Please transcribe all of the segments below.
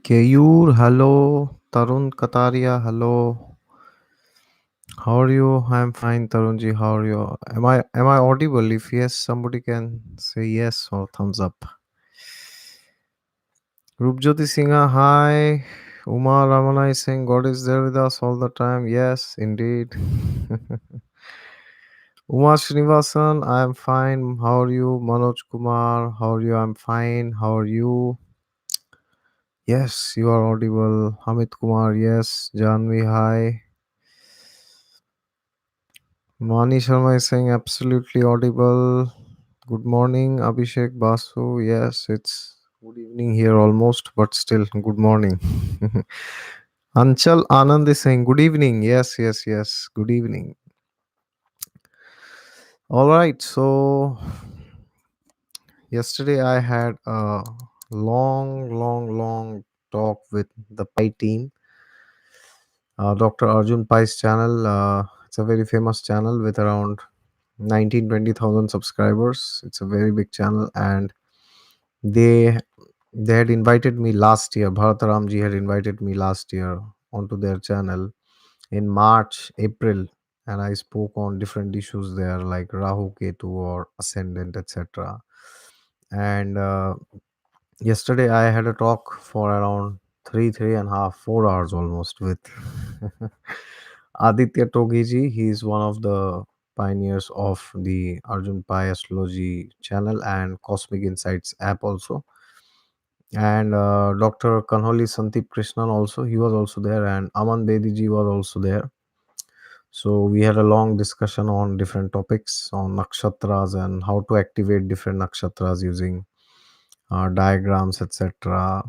Keyur, hello. Tarun Kataria, hello. How are you? I'm fine, Tarunji. How are you? Am I audible? If yes, somebody can say yes or thumbs up. Rupjyoti Singha, hi. Uma Ramana is saying God is there with us all the time. Yes, indeed. Uma Srinivasan, I am fine. How are you? Manoj Kumar, how are you? I'm fine. How are you? Yes, you are audible. Hamid Kumar, yes. Janvi, hi. Mani Sharma is saying absolutely audible. Good morning, Abhishek Basu. Yes, it's good evening here almost, but still good morning. Anchal Anand is saying good evening. Yes, yes, yes. Good evening. All right. So yesterday I had a long talk with the Pi team. Dr. Arjun Pai's channel. It's a very famous channel with around 19-20,000 subscribers. It's a very big channel, and they they had invited me last year. Bharataramji had invited me last year onto their channel in March, April, and I spoke on different issues there like Rahu, Ketu, or Ascendant, etc. And yesterday I had a talk for around three and a half, 4 hours almost with Aditya Togiji. He is one of the pioneers of the Arjun Pai Astrology channel and Cosmic Insights app also. And Dr. Kanholi Santip Krishnan also, he was also there, and Aman Bediji was also there. So we had a long discussion on different topics on nakshatras and how to activate different nakshatras using diagrams, etc.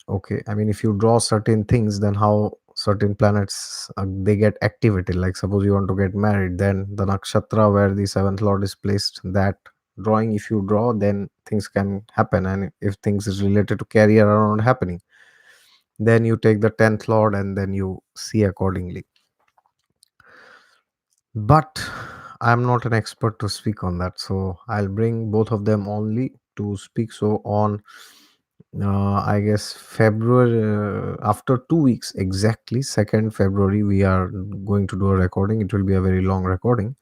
Okay, I mean, if you draw certain things, then how certain planets they get activated. Like suppose you want to get married, then the nakshatra where the seventh lord is placed, that drawing, if you draw, then things can happen. And if things is related to career are not happening, then you take the 10th lord and then you see accordingly. But I'm not an expert to speak on that, so I'll bring both of them only to speak. So on I guess February, after 2 weeks exactly, 2nd February, we are going to do a recording. It will be a very long recording,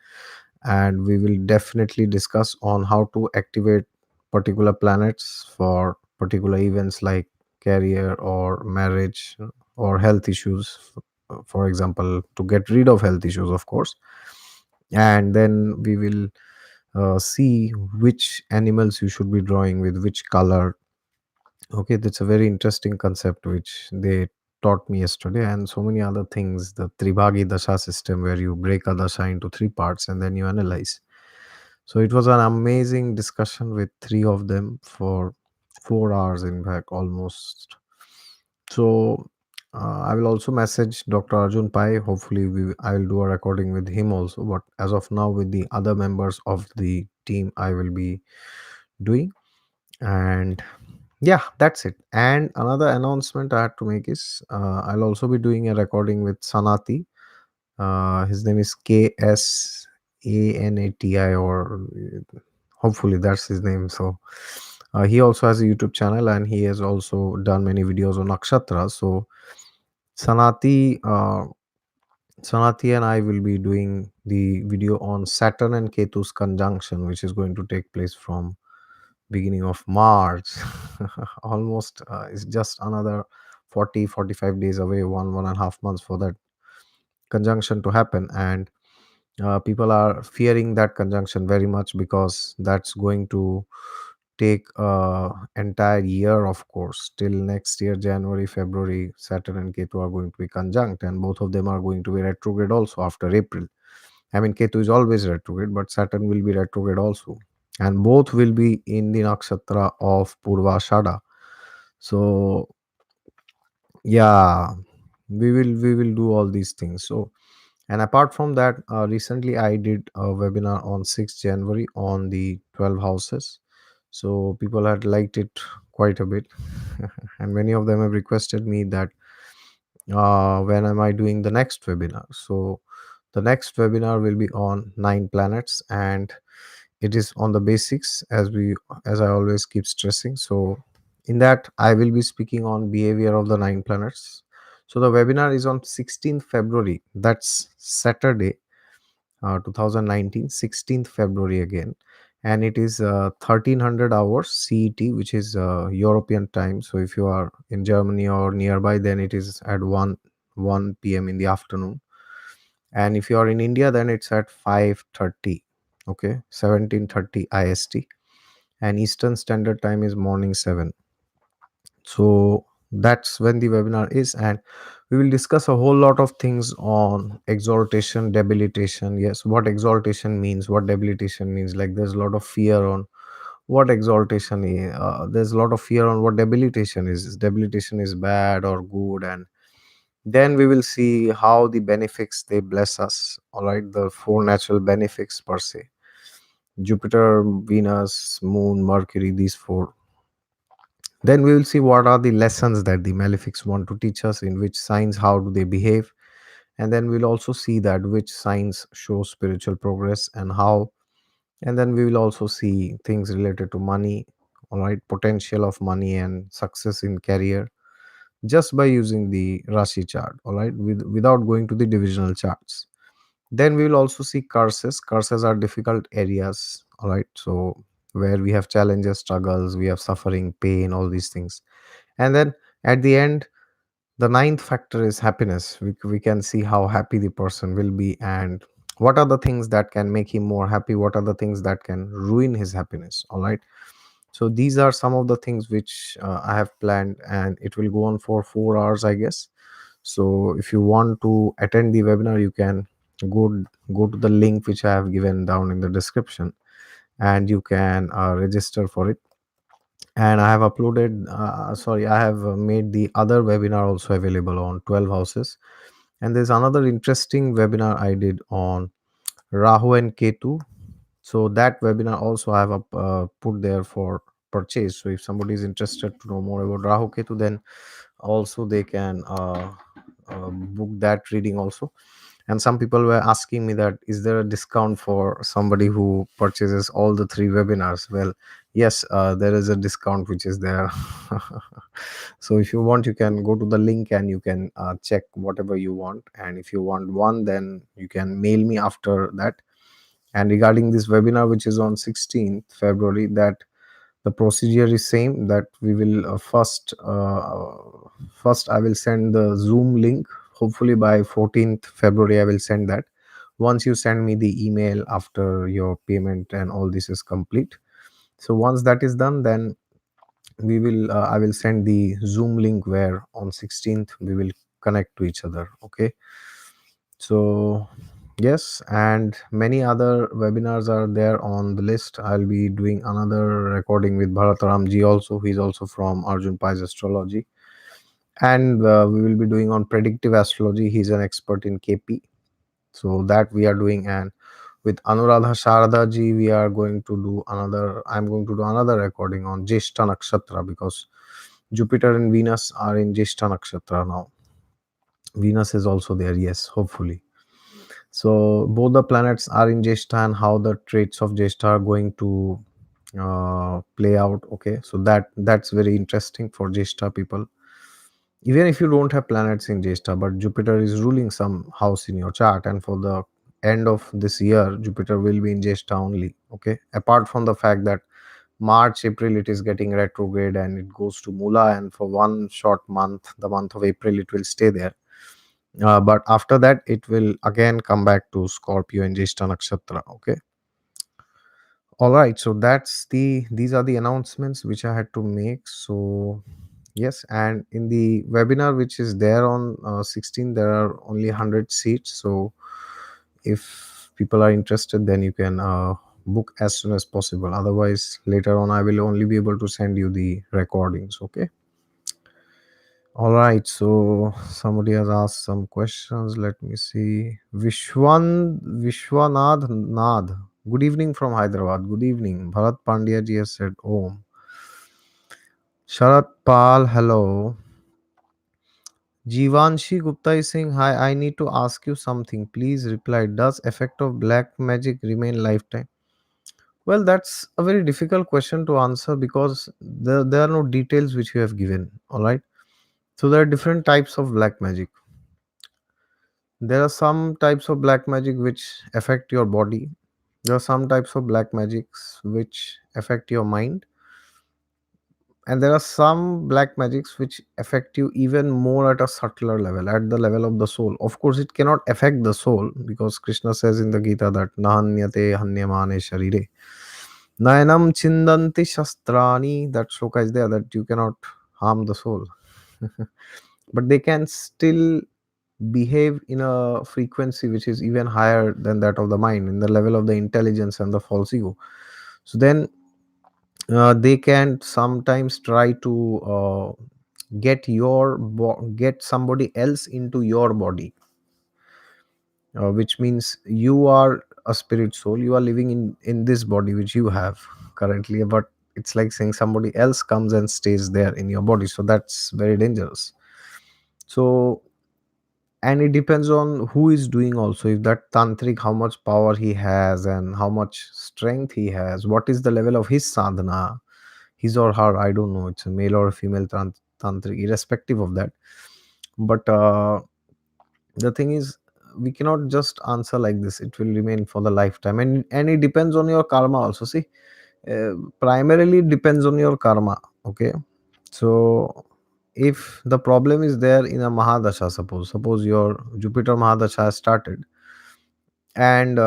and we will definitely discuss on how to activate particular planets for particular events like career or marriage or health issues. For example, to get rid of health issues, of course. And then we will see which animals you should be drawing with which color. Okay, that's a very interesting concept which they taught me yesterday, and so many other things. The Tribhagi Dasha system, where you break a dasha into three parts and then you analyze. So it was an amazing discussion with three of them for 4 hours, in fact, almost. So I will also message Dr. Arjun Pai. Hopefully, I will do a recording with him also. But as of now, with the other members of the team, I will be doing. And yeah, that's it. And another announcement I had to make is I'll also be doing a recording with Sanati. His name is KSANATI, or hopefully that's his name. So he also has a YouTube channel, and he has also done many videos on nakshatra. So Sanati, Sanati and I will be doing the video on Saturn and Ketu's conjunction, which is going to take place from beginning of March. Almost it's just another 40-45 days away, 1.5 months for that conjunction to happen. And people are fearing that conjunction very much because that's going to take entire year, of course, till next year, January, February. Saturn and Ketu are going to be conjunct, and both of them are going to be retrograde also after April. I mean, Ketu is always retrograde, but Saturn will be retrograde also. And both will be in the nakshatra of Purvashada. So, yeah, we will do all these things. So, and apart from that, recently I did a webinar on 6th January on the 12 houses. So, people had liked it quite a bit. And many of them have requested me that when am I doing the next webinar. So, the next webinar will be on 9 planets, and it is on the basics, as I always keep stressing. So In that, I will be speaking on behavior of the nine planets. So the webinar is on 16th February. That's Saturday, 2019, 16th February again. And it is 1300 hours CET, which is European time. So if you are in Germany or nearby, then it is at 1 p.m. in the afternoon. And if you are in India, then it's at 5:30, okay, 17:30 IST. And Eastern Standard Time is morning 7. So that's when the webinar is, and we will discuss a whole lot of things on exaltation, debilitation. Yes, what exaltation means, what debilitation means. Like there's a lot of fear on what exaltation is. There's a lot of fear on what debilitation is. Debilitation is bad or good, and then we will see how the benefics they bless us. All right, the four natural benefics per se: Jupiter, Venus, Moon, Mercury. These four. Then we will see what are the lessons that the malefics want to teach us, in which signs, how do they behave. And then we'll also see that which signs show spiritual progress and how. And then we will also see things related to money, all right, potential of money and success in career, just by using the Rashi chart, all right, without going to the divisional charts. Then we will also see curses. Curses are difficult areas, all right, so where we have challenges, struggles, we have suffering, pain, all these things. And then at the end, the ninth factor is happiness. We can see how happy the person will be, and what are the things that can make him more happy, what are the things that can ruin his happiness, all right. So these are some of the things which I have planned, and it will go on for 4 hours, I guess. So if you want to attend the webinar, you can go go to the link which I have given down in the description, and you can register for it. And I have uploaded, sorry, I have made the other webinar also available on 12 houses. And there's another interesting webinar I did on Rahu and Ketu. So that webinar also I have put there for purchase. So if somebody is interested to know more about Rahu Ketu, then also they can book that reading also. And some people were asking me that, is there a discount for somebody who purchases all the three webinars? Well, yes, there is a discount which is there. So if you want, you can go to the link and you can check whatever you want. And if you want one, then you can mail me after that. And regarding this webinar which is on 16th February, that the procedure is same, that we will first I will send the Zoom link. Hopefully by 14th February I will send that. Once you send me the email after your payment and all this is complete, so once that is done, then we will I will send the Zoom link where on 16th we will connect to each other, okay. So yes, and many other webinars are there on the list. I'll be doing another recording with Bharataramji also. He's also from Arjun Pai's Astrology. And we will be doing on predictive astrology. He's an expert in KP. So that we are doing. And with Anuradha Sharada ji, we are going to do another, I'm going to do another recording on Jeshta Nakshatra, because Jupiter and Venus are in Jeshta Nakshatra now. Venus is also there, yes, hopefully. So both the planets are in Jeshta, and how the traits of Jeshta are going to play out. Okay, so that's very interesting for Jeshta people. Even if you don't have planets in Jeshta, but Jupiter is ruling some house in your chart, and for the end of this year, Jupiter will be in Jeshta only. Okay, apart from the fact that March, April, it is getting retrograde and it goes to Mula, and for one short month, the month of April, it will stay there. But after that, it will again come back to Scorpio and Jeshta Nakshatra. Okay. All right. So these are the announcements which I had to make. So yes, and in the webinar which is there on 16, there are only 100 seats. So if people are interested, then you can book as soon as possible. Otherwise, later on, I will only be able to send you the recordings. Okay. All right, so somebody has asked some questions. Let me see. Vishwanath Nad. Good evening from Hyderabad. Good evening. Bharat Pandya ji has said Om. Sharat Pal, hello. Jivanshi Gupta is saying hi. I need to ask you something. Please reply. Does effect of black magic remain lifetime? Well, that's a very difficult question to answer because there are no details which you have given. All right. So there are different types of black magic. There are some types of black magic which affect your body. There are some types of black magics which affect your mind. And there are some black magics which affect you even more at a subtler level, at the level of the soul. Of course, it cannot affect the soul because Krishna says in the Gita that Nahanyate hanyamane sharire. Nayanam chindanti shastrani. That shloka is there that you cannot harm the soul. But they can still behave in a frequency which is even higher than that of the mind, in the level of the intelligence and the false ego. So then they can sometimes try to get somebody else into your body, which means you are a spirit soul, you are living in this body which you have currently, but it's like saying somebody else comes and stays there in your body, so that's very dangerous. So, and it depends on who is doing also, if that tantric, how much power he has and how much strength he has, what is the level of his sadhana, his or her, I don't know, it's a male or a female tantric, irrespective of that. But the thing is, we cannot just answer like this, it will remain for the lifetime, and it depends on your karma also. See, primarily it depends on your karma. Okay, so if the problem is there in a mahadasha, suppose your Jupiter mahadasha has started, and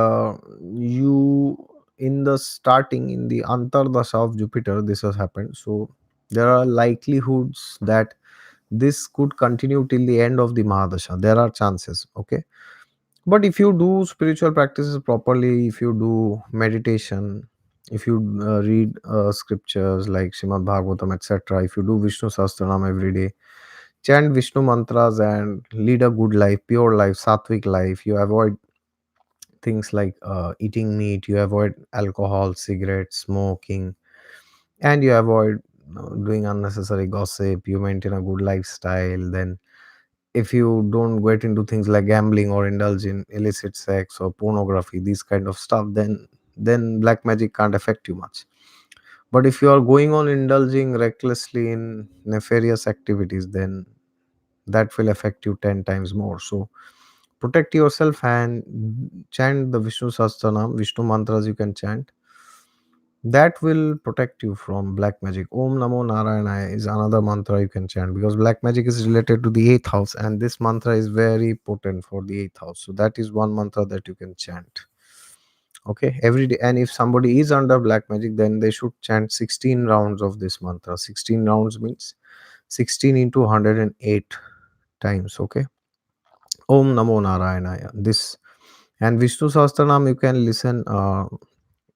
you, in the starting, in the antardasha of Jupiter, this has happened, so there are likelihoods that this could continue till the end of the mahadasha, there are chances. Okay, but if you do spiritual practices properly, if you do meditation, if you read scriptures like Shrimad Bhagavatam, etc., if you do Vishnu Sahasranam every day, chant Vishnu mantras and lead a good life, pure life, sattvic life, you avoid things like eating meat, you avoid alcohol, cigarettes, smoking, and you avoid doing unnecessary gossip, you maintain a good lifestyle, then if you don't get into things like gambling or indulge in illicit sex or pornography, these kind of stuff, then black magic can't affect you much. But if you are going on indulging recklessly in nefarious activities, then that will affect you 10 times more. So protect yourself and chant the Vishnu Sahasranam, Vishnu mantras you can chant. That will protect you from black magic. Om Namo Narayana is another mantra you can chant because black magic is related to the eighth house, and this mantra is very potent for the eighth house. So that is one mantra that you can chant. Okay, every day. And if somebody is under black magic, then they should chant 16 rounds of this mantra. 16 rounds means 16 into 108 times. Okay. Om Namo Narayana. This and Vishnu Sahasranam you can listen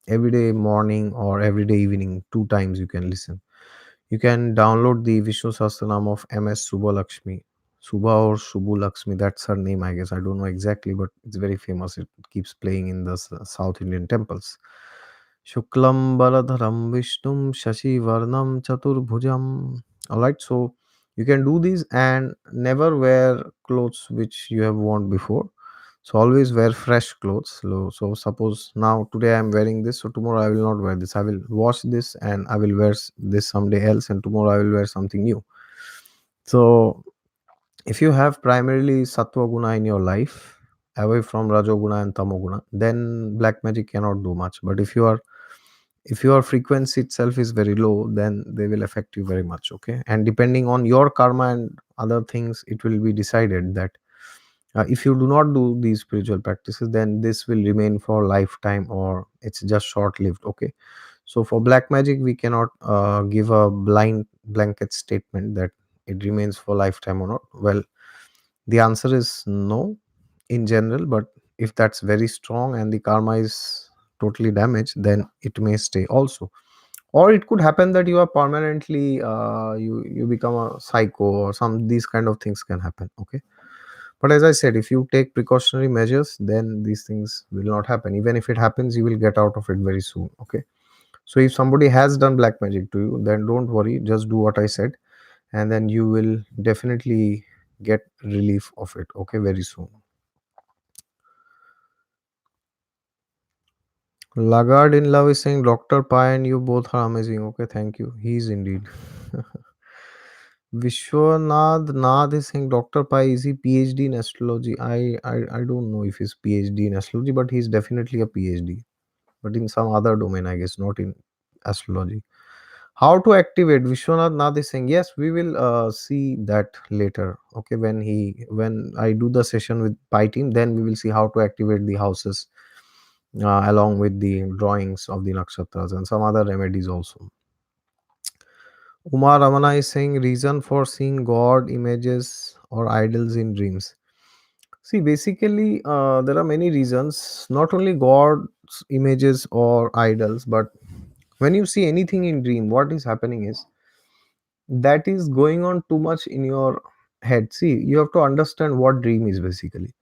every day morning or every day evening, two times you can listen. You can download the Vishnu Sahasranam of MS Subha Lakshmi. Subha or Subhu Lakshmi, that's her name, I guess. I don't know exactly, but it's very famous. It keeps playing in the South Indian temples. Shuklam Baladharam Vishnum Shashi Varnam Chaturbhujam. Alright, so you can do these and never wear clothes which you have worn before. So always wear fresh clothes. So suppose now today I am wearing this, so tomorrow I will not wear this. I will wash this and I will wear this someday else, and tomorrow I will wear something new. So if you have primarily sattva guna in your life, away from rajoguna and tamoguna, then black magic cannot do much. But if your frequency itself is very low, then they will affect you very much. Okay, and depending on your karma and other things, it will be decided that if you do not do these spiritual practices, then this will remain for lifetime or it's just short lived. Okay, so for black magic we cannot give a blind blanket statement that it remains for lifetime or not. Well, the answer is no in general, but if that's very strong and the karma is totally damaged, then it may stay also. Or it could happen that you are permanently you become a psycho or some, these kind of things can happen. Okay, but as I said, if you take precautionary measures, then these things will not happen. Even if it happens, you will get out of it very soon. Okay, so if somebody has done black magic to you, then don't worry, just do what I said, and then you will definitely get relief of it. Okay, very soon. Lagarde in love is saying Dr. Pai and you both are amazing. Okay, thank you. He is indeed. Vishwanath Nath is saying Dr. Pai is he PhD in astrology? I don't know if he's PhD in astrology, but he's definitely a PhD. But in some other domain, I guess, not in astrology. How to activate? Vishwanath Nath is saying yes. We will see that later. Okay, when I do the session with Pi team, then we will see how to activate the houses along with the drawings of the nakshatras and some other remedies also. Umar Ramana is saying reason for seeing God images or idols in dreams. See, basically, there are many reasons. Not only God's images or idols, but when you see anything in dream, what is happening is that is going on too much in your head. See, you have to understand what dream is basically.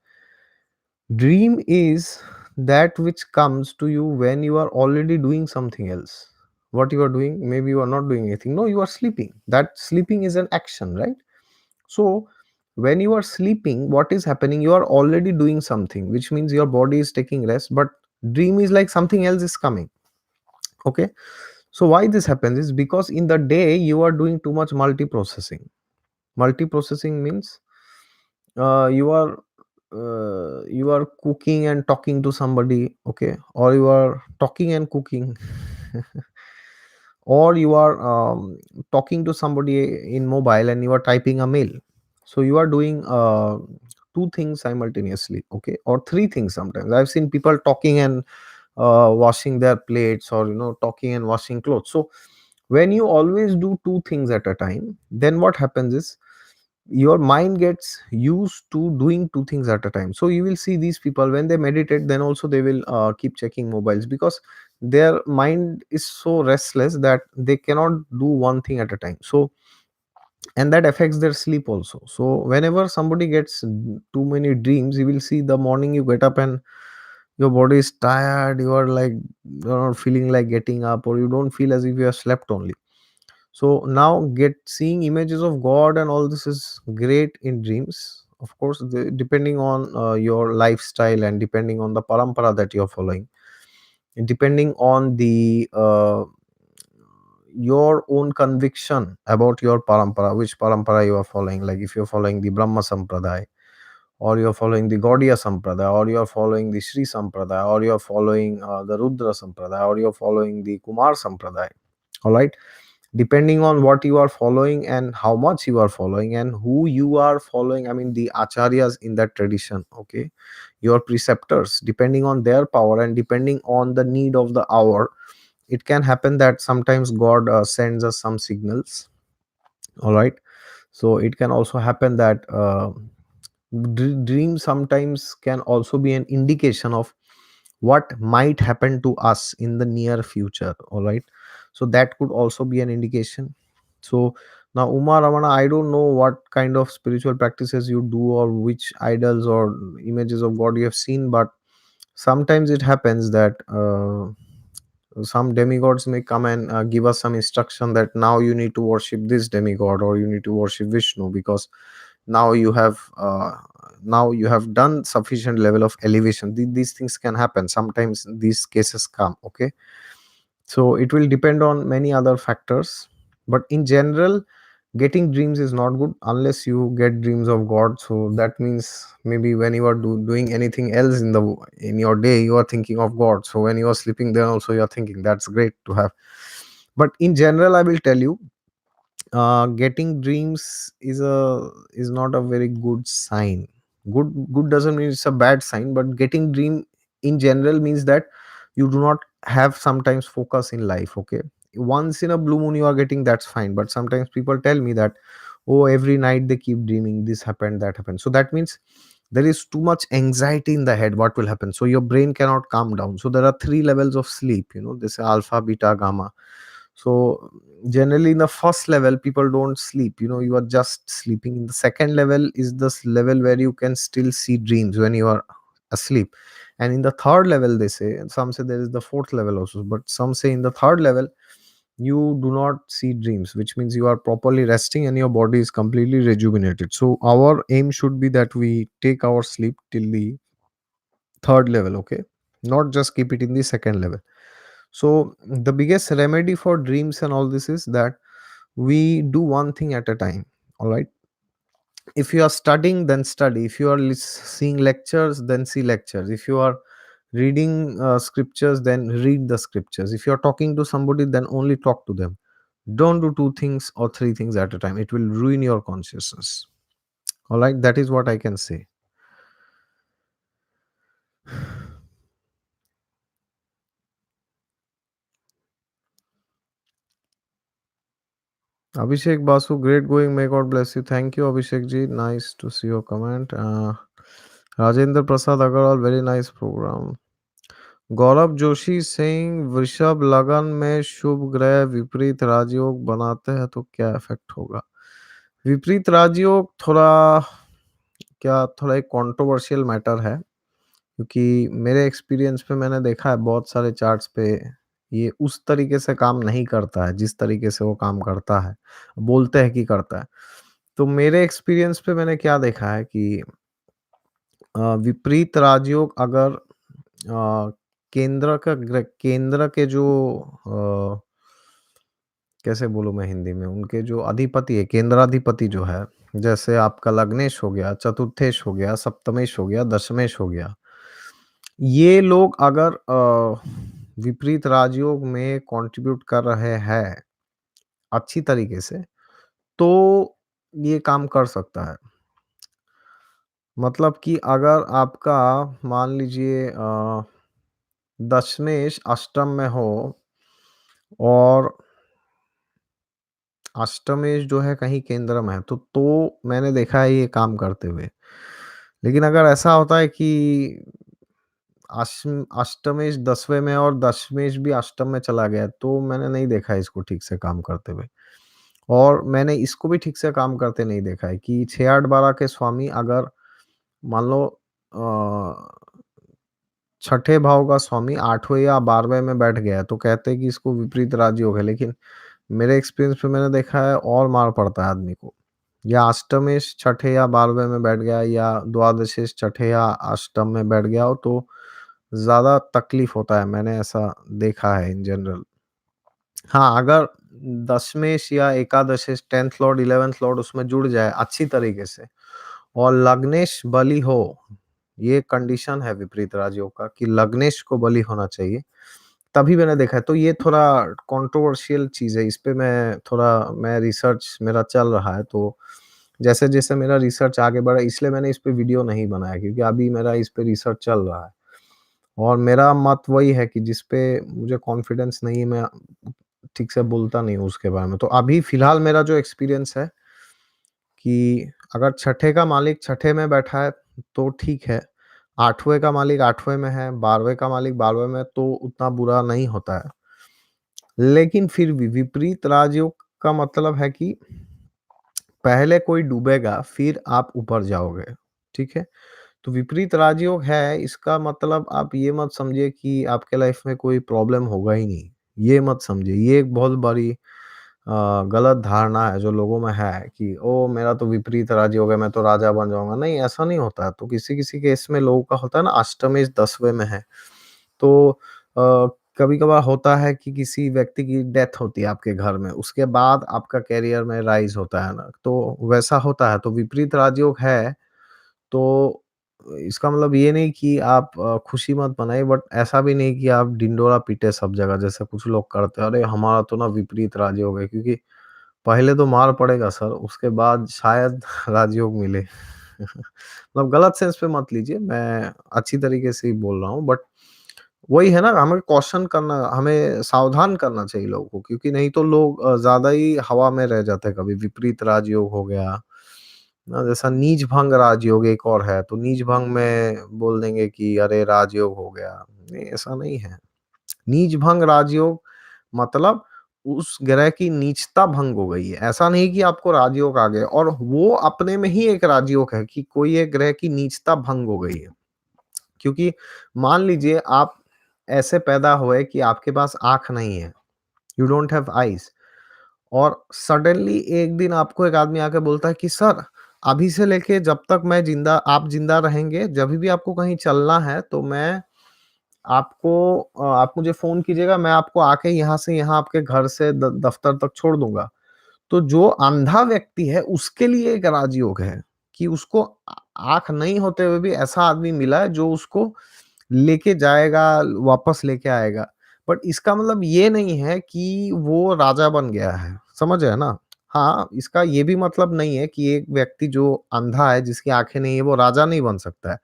Dream is that which comes to you when you are already doing something else. What you are doing, maybe you are not doing anything. No, you are sleeping. That sleeping is an action, right? So, when you are sleeping, what is happening? You are already doing something, which means your body is taking rest, but dream is like something else is coming. Okay. So, why this happens is because in the day you are doing too much multiprocessing. Multiprocessing means you are cooking and talking to somebody, okay, or you are talking and cooking, or you are talking to somebody in mobile and you are typing a mail. So you are doing two things simultaneously, okay, or three things. Sometimes I've seen people talking and washing their plates, or talking and washing clothes. So when you always do two things at a time, then what happens is your mind gets used to doing two things at a time. So you will see these people when they meditate, then also they will keep checking mobiles, because their mind is so restless that they cannot do one thing at a time. So, and that affects their sleep also. So whenever somebody gets too many dreams, you will see the morning you get up and your body is tired, you are like, you're not feeling like getting up, or you don't feel as if you have slept only. So now get seeing images of God and all this is great in dreams. Of course, depending on your lifestyle and depending on the parampara that you're following, and depending on the your own conviction about your parampara, which parampara you are following. Like if you're following the Brahma Sampradaya, or you're following the Gaudiya Sampradaya, or you're following the Sri Sampradaya, or you're following the Rudra Sampradaya, or you're following the Kumar Sampradaya. All right, depending on what you are following and how much you are following and who you are following, I mean the acharyas in that tradition, okay, your preceptors, depending on their power and depending on the need of the hour, it can happen that sometimes God sends us some signals. All right, so it can also happen that dream sometimes can also be an indication of what might happen to us in the near future. All right, so that could also be an indication. So now, Uma Ramana, I don't know what kind of spiritual practices you do or which idols or images of God you have seen, but sometimes it happens that some demigods may come and give us some instruction that now you need to worship this demigod or you need to worship Vishnu, because now you have done sufficient level of elevation. These things can happen sometimes, these cases come, okay. So it will depend on many other factors, but in general, getting dreams is not good unless you get dreams of God. So that means maybe when you are doing anything else in your day, you are thinking of God. So when you are sleeping, then also you are thinking. That's great to have. But in general, I will tell you, getting dreams is not a very good sign. Good doesn't mean it's a bad sign, but getting dream in general means that you do not have sometimes focus in life, okay. Once in a blue moon you are getting, that's fine, but sometimes people tell me that, oh, every night they keep dreaming this happened, that happened. So that means there is too much anxiety in the head. What will happen? So your brain cannot calm down. So there are three levels of sleep, this alpha, beta, gamma. So generally in the first level people don't sleep, you are just sleeping. In the second level is this level where you can still see dreams when you are asleep. And in the third level, they say, and some say there is the fourth level also, but some say in the third level you do not see dreams, which means you are properly resting and your body is completely rejuvenated. So our aim should be that we take our sleep till the third level, okay. not just keep it in the second level. So the biggest remedy for dreams and all this is that we do one thing at a time. All right, if you are studying, then study. If you are seeing lectures, then see lectures. If you are reading scriptures, then read the scriptures. If you are talking to somebody, then only talk to them. Don't do two things or three things at a time. It will ruin your consciousness. All right, that is what I can say. Abhishek Basu, great going. May God bless you. Thank you, Abhishek ji. Nice to see your comment. Rajendra Prasad Agarwal, very nice program. गौरव जोशी सिंह, वृषभ लगन में शुभ ग्रह विपरीत राजयोग बनाते हैं तो क्या effect होगा? विपरीत राजयोग थोड़ा एक कंट्रोवर्शियल मैटर है, क्योंकि मेरे एक्सपीरियंस में मैंने देखा है बहुत सारे चार्ट्स पे ये उस तरीके से काम नहीं करता है जिस तरीके से वो काम करता है, बोलते हैं कि करता है। तो मेरे एक्सपीरियंस पे मैंने क्या देखा है कि विपरीत राजयोग अगर केंद्र के जो अ, कैसे बोलूँ मैं हिंदी में, उनके जो अधिपति है, केंद्राधिपति जो है, जैसे आपका लग्नेश हो गया, चतुर्थेश हो गया, सप्तमेश हो गया, दशमेश हो गया। ये लोग अगर विपरीत राजयोग में कंट्रीब्यूट कर रहे हैं अच्छी तरीके से, तो ये काम कर सकता है। मतलब कि अगर आपका मान लीजिए दशमेश अष्टम में हो और अष्टमेश जो है कहीं केंद्र में है, तो मैंने देखा है ये काम करते हुए। लेकिन अगर ऐसा होता है कि अष्टमेश 10वें में और दशमेश भी अष्टम में चला गया, तो मैंने नहीं देखा है इसको ठीक से काम करते हुए। और मैंने इसको भी ठीक से काम करते नहीं देखा है कि 6, 8, 12 के स्वामी अगर मान लो छठे भाव का स्वामी 8वें या 12वें में बैठ गया है, तो कहते हैं कि इसको विपरीत राजयोग है। लेकिन मेरे एक्सपीरियंस में मैंने देखा है और मार पड़ता है आदमी को। या अष्टमेश छठे या 12वें में बैठ गया या द्वादशेश छठे या अष्टम में बैठ गया हो, तो ज़्यादा तकलीफ होता है, मैंने ऐसा देखा है इन जनरल। हाँ, अगर दशमेश या एकादशेश 10th लॉर्ड, 11th लॉर्ड उसमें जुड़ जाए अच्छी तरीके से और लग्नेश बली हो, ये कंडीशन है विपरीत राजयोग का कि लग्नेश को बली होना चाहिए, तभी मैंने देखा है। तो ये थोड़ा कंट्रोवर्शियल चीज़ है, इस पे मैं रिसर्च मेरा चल रहा है, तो जैसे-जैसे मेरा रिसर्च आगे बढ़ा इसलिए मैंने इस पे वीडियो नहीं बनाया, क्योंकि अभी मेरा इस पे रिसर्च चल रहा है। और मेरा मत वही है कि जिस पे मुझे कॉन्फिडेंस नहीं है, मैं ठीक से बोलता नहीं हूँ उसके बारे में। तो अभी फ़िलहाल मेरा जो एक्सपीरियंस है कि अगर छठे का मालिक छठे में बैठा है, तो ठीक है। 8वें का मालिक 8वें में है, 12वें का मालिक 12वें में, तो उतना बुरा नहीं होता है। लेकिन फिर भी विपरीत राजयोग का मतलब है कि पहले कोई डूबेगा, फिर आप ऊपर जाओगे, ठीक है? तो विपरीत राजयोग है, इसका मतलब आप ये मत समझिए कि आपके लाइफ में कोई प्रॉब्लम होगा ही नहीं, ये मत समझिए। ये एक बहुत बड़ी गलत धारणा है जो लोगों में है कि ओह! मेरा तो विपरीत राजयोग है, मैं तो राजा बन जाऊँगा। नहीं, ऐसा नहीं होता है। तो किसी-किसी केस में लोगों का होता है ना अष्टमेश 10वें में है, तो कभी-कभार होता है कि किसी व्यक्ति की डेथ होती है आपके घर में, उसके बाद आपका करियर में राइज़ होता है ना, तो वैसा होता है। तो विपरीत राजयोग है, तो इसका मतलब ये नहीं कि आप खुशी मत मनाइए, बट ऐसा भी नहीं कि आप ढिंढोरा पीटे सब जगह, जैसे कुछ लोग करते हैं, "अरे! हमारा तो ना विपरीत राजयोग है।" क्योंकि पहले तो मार पड़ेगा सर, उसके बाद शायद राजयोग मिले। मतलब गलत सेंस में मत लीजिए, मैं अच्छी तरीके से ही बोल रहा हूँ, बट वही है ना, हमें सावधान करना चाहिए लोगों को, क्योंकि नहीं तो लोग ज़्यादा ही हवा में रह जाते हैं। कभी विपरीत राजयोग हो गया ना, जैसा नीच भंग राजयोग एक और है, तो नीच भंग में बोल देंगे कि अरे राजयोग हो गया। नहीं, ऐसा नहीं है। नीच भंग राजयोग मतलब उस ग्रह की नीचता भंग हो गई है। ऐसा नहीं कि आपको राजयोग आ गया, और वो अपने में ही एक राजयोग है कि कोई एक ग्रह की नीचता भंग हो गई है। क्योंकि मान लीजिए आप ऐसे पैदा हुए कि आपके पास आँख नहीं है, यू डोंट हैव आइज़, और सडनली एक दिन आपको एक आदमी आके बोलता है कि सर, अभी से लेके जब तक आप ज़िंदा रहेंगे, जभी भी आपको कहीं चलना है तो मैं आपको आप मुझे फ़ोन कीजिएगा, मैं आपको आके यहाँ से यहाँ आपके घर से द दफ़्तर तक छोड़ दूँगा। तो जो अंधा व्यक्ति है उसके लिए एक राजयोग है कि उसको आँख नहीं होते हुए भी ऐसा आदमी मिला है जो उसको लेके जाएगा, वापस लेके आएगा। बट इसका मतलब ये नहीं है कि वो राजा बन गया है, समझ रहे हैं ना? हाँ, इसका ये भी मतलब नहीं है कि एक व्यक्ति जो अंधा है, जिसकी आँखें नहीं है, वो राजा नहीं बन सकता है।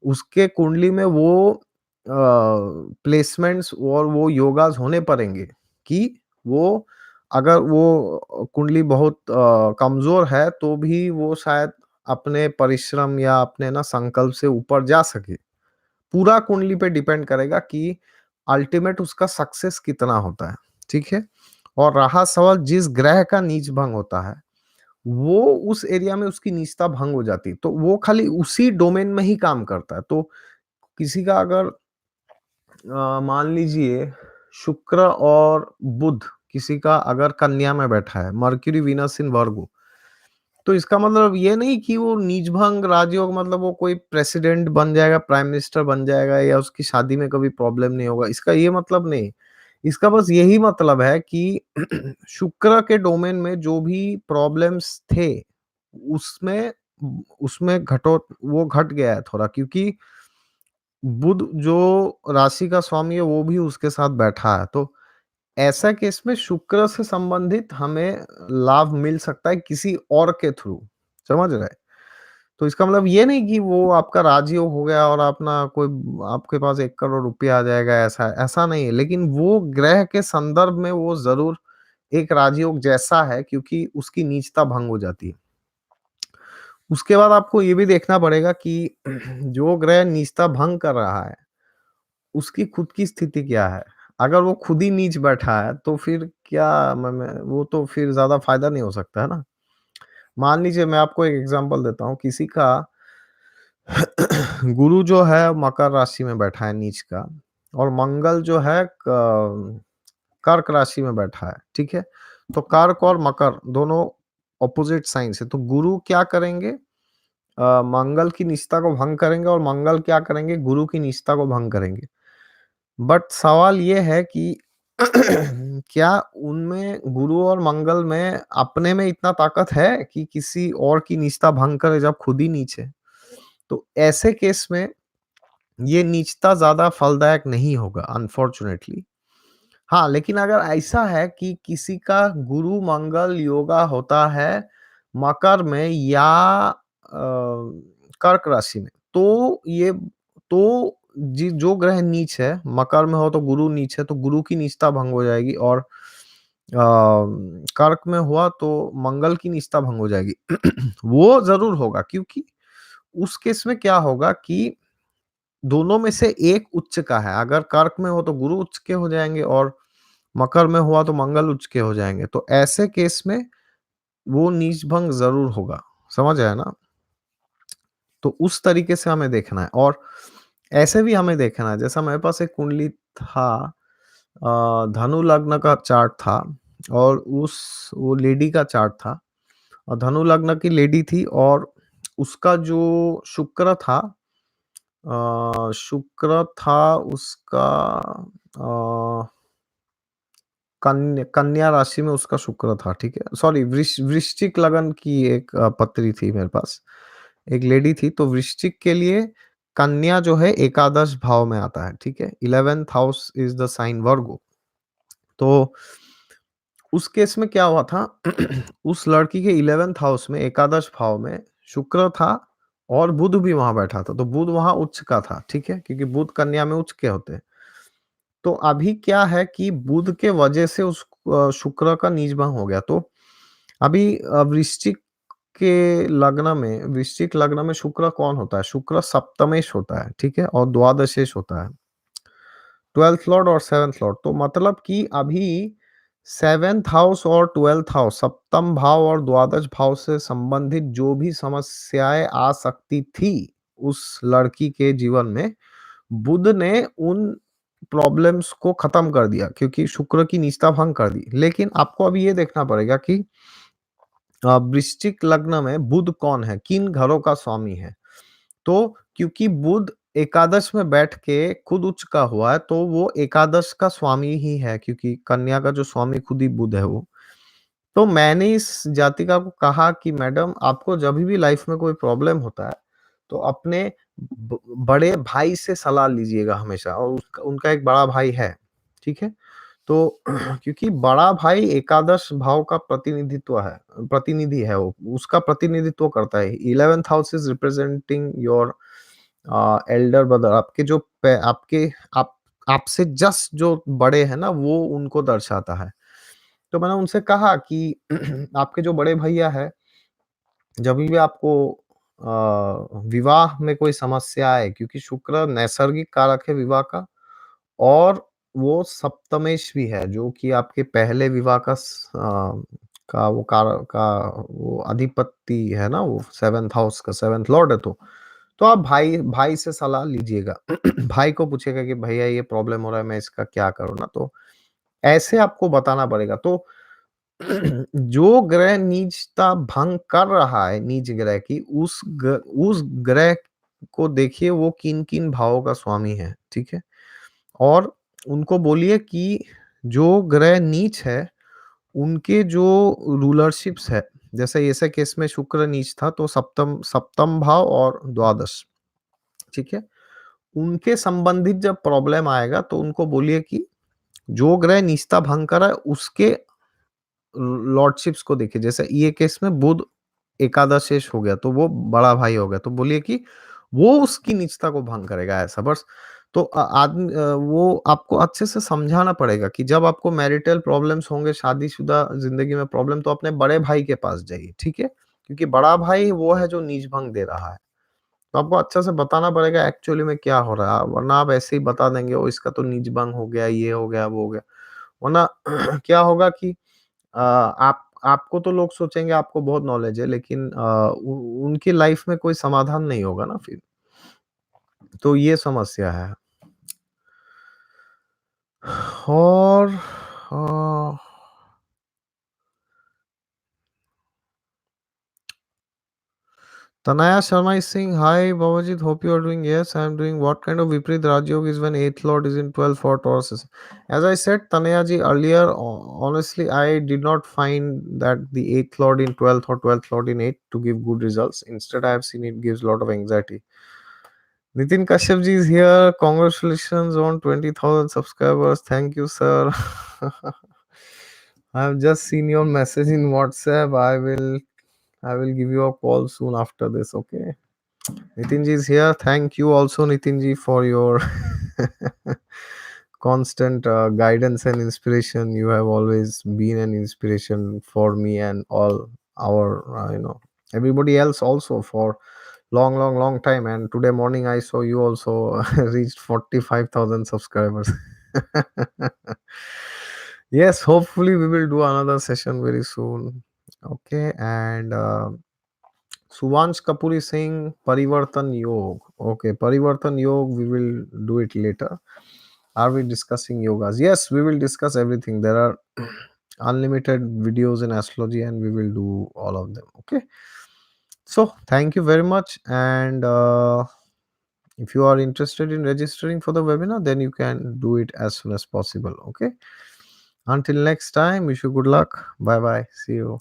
उसके कुंडली में वो प्लेसमेंट्स और वो योगाज़ होने पड़ेंगे कि वो अगर वो कुंडली बहुत कमज़ोर है, तो भी वो शायद अपने परिश्रम या अपने ना संकल्प से ऊपर जा सके। पूरा कुंडली पे डिपेंड करेगा कि अल्टीमेट उसका सक्सेस कितना होता है, ठीक है? और रहा सवाल जिस ग्रह का नीच भंग होता है, वो उस एरिया में उसकी नीचता भंग हो जाती है, तो वो खाली उसी डोमेन में ही काम करता है। तो किसी का अगर मान लीजिए शुक्र और बुध किसी का अगर कन्या में बैठा है, मर्क्यूरी वीनस इन वर्गो, तो इसका मतलब ये नहीं कि वो नीचभंग राजयोग मतलब वो कोई प्रेसिडेंट बन जाएगा, प्राइम मिनिस्टर बन जाएगा या उसकी शादी में कभी प्रॉब्लम नहीं होगा, इसका ये मतलब नहीं। इसका बस यही मतलब है कि शुक्र के डोमेन में जो भी प्रॉब्लम्स थे, उसमें उसमें वो घट गया है थोड़ा, क्योंकि बुध जो राशि का स्वामी है वो भी उसके साथ बैठा है। तो ऐसा केस में शुक्र से संबंधित हमें लाभ मिल सकता है किसी और के थ्रू, समझ रहे? तो इसका मतलब ये नहीं कि वो आपका राजयोग हो गया और अपना कोई आपके पास 1 करोड़ रुपया आ जाएगा, ऐसा नहीं है। लेकिन वो ग्रह के संदर्भ में वो ज़रूर एक राजयोग जैसा है, क्योंकि उसकी नीचता भंग हो जाती है। उसके बाद आपको ये भी देखना पड़ेगा कि जो ग्रह नीचता भंग कर रहा है, उसकी खुद की स्थिति क्या है? अगर वो खुद ही नीच बैठा है, तो फिर क्या मैं वो तो फिर ज़्यादा फ़ायदा नहीं हो सकता है ना? मान लीजिए मैं आपको एक एग्ज़ाम्पल देता हूँ, किसी का गुरु जो है मकर राशि में बैठा है नीच का, और मंगल जो है कर्क राशि में बैठा है, ठीक है? तो कर्क और मकर दोनों अपोज़िट साइन्स है, तो गुरु क्या करेंगे? मंगल की निष्ठा को भंग करेंगे और मंगल क्या करेंगे? गुरु की निष्ठा को भंग करेंगे। बट सवाल ये है कि क्या उनमें गुरु और मंगल में अपने में इतना ताकत है कि किसी और की निष्ठा भंग करे जब खुद ही नीच है? तो ऐसे केस में ये नीचता ज़्यादा फलदायक नहीं होगा अनफॉर्च्यूनेटली। हाँ, लेकिन अगर ऐसा है कि किसी का गुरु मंगल योगा होता है मकर में या कर्क राशि में, तो ये तो जो ग्रह नीच है, मकर में हो तो गुरु नीच है, तो गुरु की नीचता भंग हो जाएगी, और कर्क में हुआ तो मंगल की निष्ठा भंग हो जाएगी। वो ज़रूर होगा, क्योंकि उस केस में क्या होगा कि दोनों में से एक उच्च का है। अगर कर्क में हो तो गुरु उच्च के हो जाएँगे और मकर में हुआ तो मंगल उच्च के हो जाएँगे। तो ऐसे केस में वो नीच भंग ज़रूर होगा। समझ आया ना? तो उस तरीके से हमें देखना है, और ऐसे भी हमें देखना है, जैसा मेरे पास एक कुंडली था, धनु लग्न का चार्ट था, और उस वो लेडी का चार्ट था, और धनु लग्न की लेडी थी, और उसका जो शुक्र था, शुक्र था उसका अ, कन्या राशि में उसका शुक्र था, ठीक है? सॉरी, वृश्चिक लगन की एक पत्री थी मेरे पास। एक लेडी थी, तो वृश्चिक के लिए कन्या जो है एकादश भाव में आता है, ठीक है? 11th house is the sign Virgo. तो उस केस में क्या हुआ था, उस लड़की के 11th हाउस में एकादश भाव में शुक्र था, और बुध भी वहाँ बैठा था। तो बुध वहाँ उच्च का था, ठीक है? क्योंकि बुध कन्या में उच्च के होते हैं। तो अभी क्या है कि बुध के वजह से उस शुक्र का नीच भंग हो गया। तो अभी वृश्चिक लग्न में शुक्र कौन होता है? शुक्र सप्तमेश होता है, ठीक है? और द्वादशेश होता है। 12th लॉर्ड और 7th लॉर्ड। तो मतलब कि अभी 7th हाउस और 12th हाउस, सप्तम भाव और द्वादश भाव से संबंधित जो भी समस्याएँ आ सकती थी उस लड़की के जीवन में, बुध ने उन प्रॉब्लम्स को खत्म कर दिया, क्योंकि शुक्र की निजता भंग कर दी। लेकिन आपको अभी ये देखना पड़ेगा कि वृश्चिक लग्न में बुध कौन है? किन घरों का स्वामी है? तो क्योंकि बुध एकादश में बैठ के खुद उच्च का हुआ है, तो वो एकादश का स्वामी ही है, क्योंकि कन्या का जो स्वामी खुद ही बुध है वो। तो मैंने इस जातिका को कहा कि मैडम, आपको जभी भी लाइफ में कोई प्रॉब्लम होता है, तो अपने बड़े भाई से सलाह लीजिएगा हमेशा, और उसका उनका एक बड़ा भाई है, ठीक है? तो क्योंकि बड़ा भाई एकादश भाव का प्रतिनिधि है वो, उसका प्रतिनिधित्व करता है। 11th house is representing your Elder brother, आपके जो पे आपके आप आपसे जस्ट जो बड़े हैं ना, वो उनको दर्शाता है। तो मैंने उनसे कहा कि आपके जो बड़े भैया हैं, जभी भी आपको विवाह में कोई समस्या आए, क्योंकि शुक्र नैसर्गिक कारक है विवाह का, और वो सप्तमेश भी है, जो कि आपके पहले विवाह का वो अधिपति है ना, वो 7th हाउस का 7th लॉर्ड है। तो आप भाई भाई से सलाह लीजिएगा। भाई को पूछिएगा कि भैया ये प्रॉब्लम हो रहा है, मैं इसका क्या करूँ ना? तो ऐसे आपको बताना पड़ेगा। तो जो ग्रह नीचता भंग कर रहा है, नीच ग्रह की, उस ग्रह को देखिए वो किन-किन भावों का स्वामी है, ठीक है? और उनको बोलिए कि जो ग्रह नीच है, उनके जो रूलरशिप्स है, जैसे ऐसे केस में शुक्र नीच था, तो सप्तम सप्तम भाव और द्वादश, ठीक है? उनके संबंधित जब प्रॉब्लम आएगा, तो उनको बोलिए कि जो ग्रह नीचता भंग कर रहा है, उसके लॉर्डशिप्स को देखिए। जैसे ये केस में बुध एकादशेष हो गया, तो वो बड़ा भाई हो गया, तो बोलिए कि वो उसकी निजता को भंग करेगा, ऐसा बस। तो वो आपको अच्छे से समझाना पड़ेगा कि जब आपको मैरिटल प्रॉब्लम्स होंगे, शादीशुदा ज़िंदगी में प्रॉब्लम, तो अपने बड़े भाई के पास जाइए, ठीक है? क्योंकि बड़ा भाई वो है जो नीच भंग दे रहा है। तो आपको अच्छे से बताना पड़ेगा एक्चुअली में क्या हो रहा है, वरना आप ऐसे ही बता देंगे, "ओह! इसका तो नीच भंग हो गया, ये हो गया, वो हो गया।" वरना क्या होगा कि आपको तो लोग सोचेंगे आपको बहुत नॉलेज है, लेकिन उनकी लाइफ में कोई समाधान नहीं होगा ना फिर। तो ये समस्या है। और अ, Tanaya Sharma is saying, "Hi, Babajit, hope you are doing." Yes, I am doing. What kind of Vipreet Rajyog is when 8th Lord is in 12th for Taurus? As I said, Tanaya ji, earlier, honestly, I did not find that the 8th Lord in 12th or 12th Lord in 8th to give good results. Instead, I have seen it gives a lot of anxiety. Nitin Kashyap ji is here. Congratulations on 20,000 subscribers. Thank you, sir. I have just seen your message in WhatsApp. I will give you a call soon after this. Okay. Nitin ji is here. Thank you also, Nitin ji, for your constant guidance and inspiration. You have always been an inspiration for me and all our, everybody else also for long time. And today morning I saw you also reached 45,000 subscribers. Yes, hopefully we will do another session very soon. Okay, and Suvansh Kapoor is saying Parivartan Yog. Okay, Parivartan Yog, we will do it later. Are we discussing yogas? Yes, we will discuss everything. There are unlimited videos in astrology and we will do all of them. Okay. So, thank you very much. And if you are interested in registering for the webinar, then you can do it as soon as possible. Okay. Until next time, wish you good luck. Bye bye. See you.